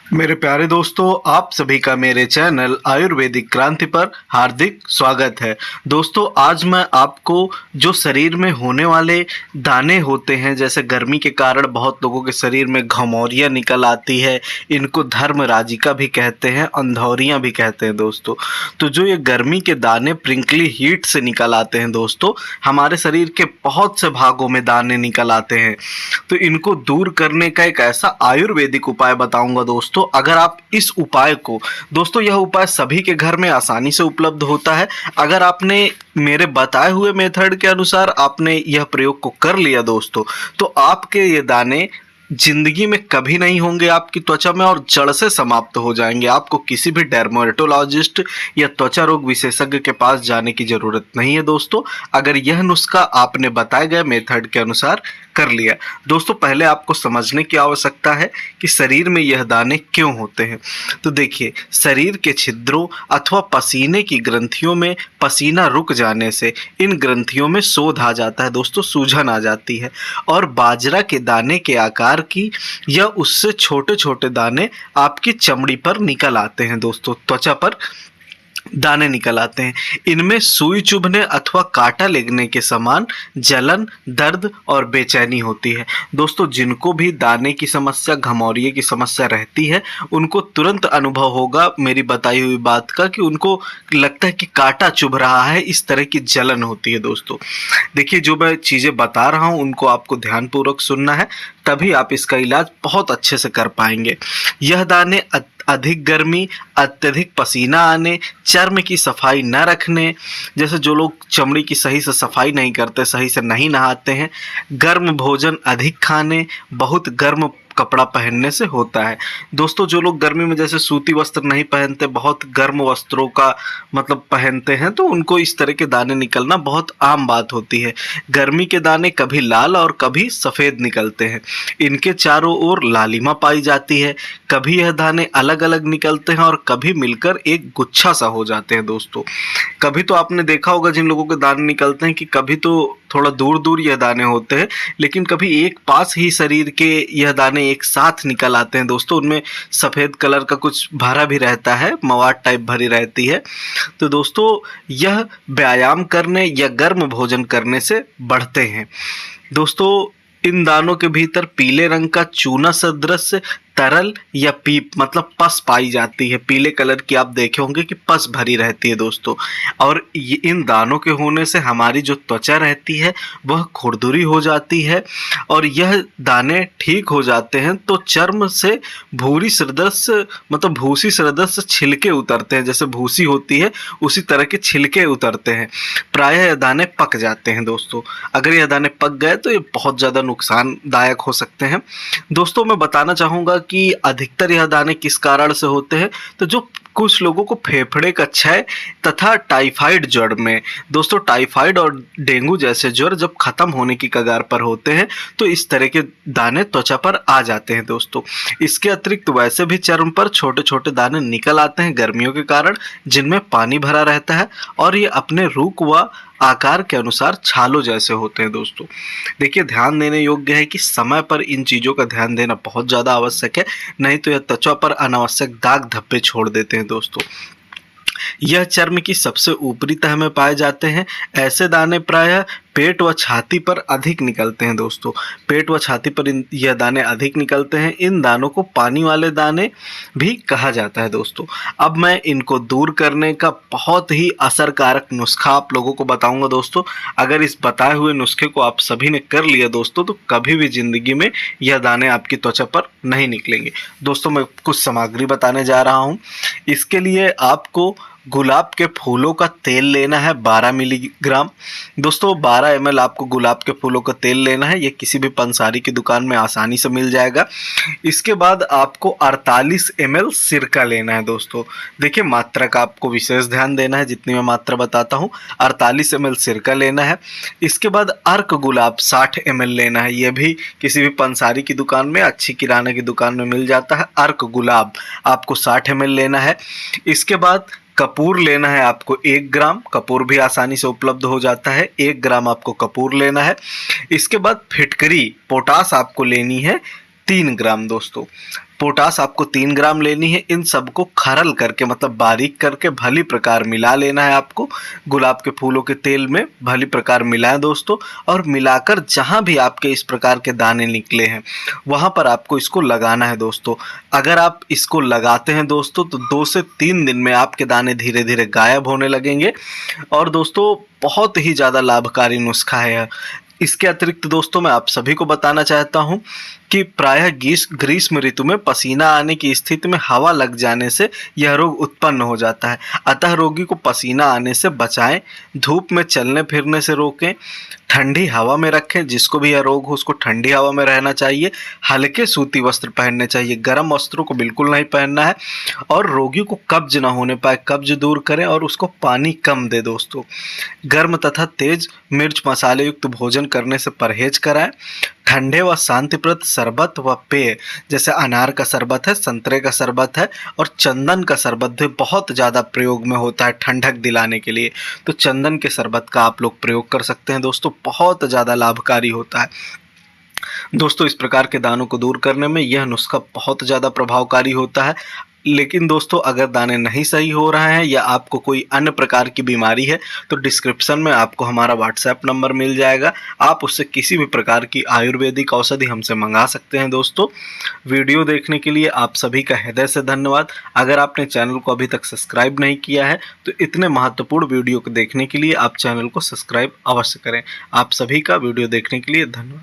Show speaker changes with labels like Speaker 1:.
Speaker 1: मेरे प्यारे दोस्तों, आप सभी का मेरे चैनल आयुर्वेदिक क्रांति पर हार्दिक स्वागत है। दोस्तों, आज मैं आपको जो शरीर में होने वाले दाने होते हैं, जैसे गर्मी के कारण बहुत लोगों के शरीर में घमौरियाँ निकल आती है, इनको धर्मराजिका भी कहते हैं, अंधौरियाँ भी कहते हैं दोस्तों। तो जो ये गर्मी के दाने प्रिंकली हीट से निकल आते हैं दोस्तों, हमारे शरीर के बहुत से भागों में दाने निकल आते हैं। तो इनको दूर करने का एक ऐसा आयुर्वेदिक उपाय बताऊंगा दोस्तों। अगर आप इस उपाय को, दोस्तों यह उपाय सभी के घर में आसानी से उपलब्ध होता है। अगर आपने मेरे बताए हुए मेथड के अनुसार आपने यह प्रयोग को कर लिया दोस्तों, तो आपके ये दाने जिंदगी में कभी नहीं होंगे आपकी त्वचा में और जड़ से समाप्त हो जाएंगे। आपको किसी भी डर्मेटोलॉजिस्ट या त्वचा रोग विशेषज्ञ के पास जाने की जरूरत नहीं है दोस्तों, अगर यह नुस्खा आपने बताए गए मेथड के अनुसार कर लिया। दोस्तों, पहले आपको समझने की आवश्यकता है कि शरीर में यह दाने क्यों होते हैं। तो देखिए, शरीर के छिद्रों अथवा पसीने की ग्रंथियों में पसीना रुक जाने से इन ग्रंथियों में शोथ आ जाता है दोस्तों, सूजन आ जाती है और बाजरा के दाने के आकार की या उससे छोटे छोटे दाने आपकी चमड़ी पर निकल आते हैं दोस्तों, त्वचा पर दाने निकल आते हैं। इनमें सुई चुभने अथवा कांटा लगने के समान जलन, दर्द और बेचैनी होती है दोस्तों। जिनको भी दाने की समस्या, घमौरिये की समस्या रहती है, उनको तुरंत अनुभव होगा मेरी बताई हुई बात का कि उनको लगता है कि कांटा चुभ रहा है, इस तरह की जलन होती है दोस्तों। देखिए, जो मैं चीज़ें बता रहा हूँ उनको आपको ध्यानपूर्वक सुनना है, तभी आप इसका इलाज बहुत अच्छे से कर पाएंगे। यह दाने अधिक गर्मी, अत्यधिक पसीना आने, चर्म की सफाई न रखने, जैसे जो लोग चमड़ी की सही से सफाई नहीं करते, सही से नहीं नहाते हैं, गर्म भोजन अधिक खाने, बहुत गर्म कपड़ा पहनने से होता है दोस्तों। जो लोग गर्मी में जैसे सूती वस्त्र नहीं पहनते, बहुत गर्म वस्त्रों का मतलब पहनते हैं, तो उनको इस तरह के दाने निकलना बहुत आम बात होती है। गर्मी के दाने कभी लाल और कभी सफ़ेद निकलते हैं। इनके चारों ओर लालिमा पाई जाती है। कभी यह दाने अलग अलग निकलते हैं और कभी मिलकर एक गुच्छा सा हो जाते हैं दोस्तों। कभी तो आपने देखा होगा जिन लोगों के दाने निकलते हैं कि कभी तो थोड़ा दूर दूर यह दाने होते हैं, लेकिन कभी एक पास ही शरीर के यह दाने एक साथ निकल आते हैं दोस्तों। उनमें सफ़ेद कलर का कुछ भरा भी रहता है, मवाद टाइप भरी रहती है। तो दोस्तों, यह व्यायाम करने या गर्म भोजन करने से बढ़ते हैं दोस्तों। इन दानों के भीतर पीले रंग का चूना सदृश तरल या पीप मतलब पस पाई जाती है। पीले कलर की आप देखे होंगे कि पस भरी रहती है दोस्तों। और इन दानों के होने से हमारी जो त्वचा रहती है वह खुरदुरी हो जाती है, और यह दाने ठीक हो जाते हैं तो चर्म से भूरी सदृश मतलब भूसी सदृश छिलके उतरते हैं। जैसे भूसी होती है उसी तरह के छिलके उतरते हैं। प्रायः यह दाने पक जाते हैं दोस्तों। अगर यह दाने पक गए तो ये बहुत ज़्यादा नुकसानदायक हो सकते हैं दोस्तों। मैं बताना चाहूँगा कि अधिकतर यह दाने किस कारण से होते हैं। तो जो कुछ लोगों को फेफड़े का क्षय तथा टाइफाइड ज्वर में दोस्तों, टाइफाइड और डेंगू जैसे ज्वर जब खत्म होने की कगार पर होते हैं तो इस तरह के दाने त्वचा पर आ जाते हैं दोस्तों। इसके अतिरिक्त वैसे भी चर्म पर छोटे छोटे दाने निकल आते हैं गर्मियों के कारण, जिनमें पानी भरा रहता है और ये अपने रूप व आकार के अनुसार छालों जैसे होते हैं दोस्तों। देखिए, ध्यान देने योग्य है कि समय पर इन चीज़ों का ध्यान देना बहुत ज़्यादा आवश्यक है, नहीं तो यह त्वचा पर अनावश्यक दाग धब्बे छोड़ देते हैं दोस्तों। यह चर्म की सबसे ऊपरी तह में पाए जाते हैं। ऐसे दाने प्रायः पेट व छाती पर अधिक निकलते हैं दोस्तों। पेट व छाती पर यह दाने अधिक निकलते हैं। इन दानों को पानी वाले दाने भी कहा जाता है दोस्तों। अब मैं इनको दूर करने का बहुत ही असरकारक नुस्खा आप लोगों को बताऊंगा दोस्तों। अगर इस बताए हुए नुस्खे को आप सभी ने कर लिया दोस्तों, तो कभी भी जिंदगी में यह दाने आपकी त्वचा पर नहीं निकलेंगे दोस्तों। मैं कुछ सामग्री बताने जा रहा हूँ। इसके लिए आपको गुलाब के फूलों का तेल लेना है 12 मिलीग्राम दोस्तों। 12 ml आपको गुलाब के फूलों का तेल लेना है। ये किसी भी पंसारी की दुकान में आसानी से मिल जाएगा। इसके बाद आपको 48 ml सिरका लेना है दोस्तों। देखिए, मात्रा का आपको विशेष ध्यान देना है, जितनी मैं मात्रा बताता हूँ। 48 ml सिरका लेना है। इसके बाद अर्क गुलाब 60 ml लेना है। ये भी किसी भी पंसारी की दुकान में, अच्छी किराने की दुकान में मिल जाता है। अर्क गुलाब आपको 60 ml लेना है। इसके बाद कपूर लेना है आपको 1 ग्राम। कपूर भी आसानी से उपलब्ध हो जाता है। 1 ग्राम आपको कपूर लेना है। इसके बाद फिटकरी पोटास आपको लेनी है 3 ग्राम दोस्तों। पोटास आपको 3 ग्राम लेनी है। इन सबको खरल करके मतलब बारीक करके भली प्रकार मिला लेना है आपको। गुलाब के फूलों के तेल में भली प्रकार मिलाएं दोस्तों, और मिलाकर जहाँ भी आपके इस प्रकार के दाने निकले हैं वहाँ पर आपको इसको लगाना है दोस्तों। अगर आप इसको लगाते हैं दोस्तों तो 2 से 3 दिन में आपके दाने धीरे धीरे गायब होने लगेंगे। और दोस्तों बहुत ही ज़्यादा लाभकारी नुस्खा है यह। इसके अतिरिक्त दोस्तों मैं आप सभी को बताना चाहता हूँ कि प्रायः ग्रीष्म ऋतु में पसीना आने की स्थिति में हवा लग जाने से यह रोग उत्पन्न हो जाता है। अतः रोगी को पसीना आने से बचाएं, धूप में चलने फिरने से रोकें, ठंडी हवा में रखें। जिसको भी यह रोग हो उसको ठंडी हवा में रहना चाहिए। हल्के सूती वस्त्र पहनने चाहिए, गर्म वस्त्रों को बिल्कुल नहीं पहनना है। और रोगी को कब्ज ना होने पाए, कब्ज दूर करें और उसको पानी कम दे दोस्तों। गर्म तथा तेज मिर्च मसाले युक्त भोजन करने से परहेज कराएं। ठंडे व शांतिप्रद शरबत व पेय जैसे अनार का शरबत है, संतरे का शरबत है और चंदन का शरबत भी बहुत ज़्यादा प्रयोग में होता है ठंडक दिलाने के लिए। तो चंदन के शरबत का आप लोग प्रयोग कर सकते हैं दोस्तों, बहुत ज़्यादा लाभकारी होता है दोस्तों। इस प्रकार के दानों को दूर करने में यह नुस्खा बहुत ज़्यादा प्रभावकारी होता है। लेकिन दोस्तों अगर दाने नहीं सही हो रहे हैं या आपको कोई अन्य प्रकार की बीमारी है तो डिस्क्रिप्शन में आपको हमारा व्हाट्सएप नंबर मिल जाएगा। आप उससे किसी भी प्रकार की आयुर्वेदिक औषधि हमसे मंगा सकते हैं दोस्तों। वीडियो देखने के लिए आप सभी का हृदय से धन्यवाद। अगर आपने चैनल को अभी तक सब्सक्राइब नहीं किया है तो इतने महत्वपूर्ण वीडियो को देखने के लिए आप चैनल को सब्सक्राइब अवश्य करें। आप सभी का वीडियो देखने के लिए धन्यवाद।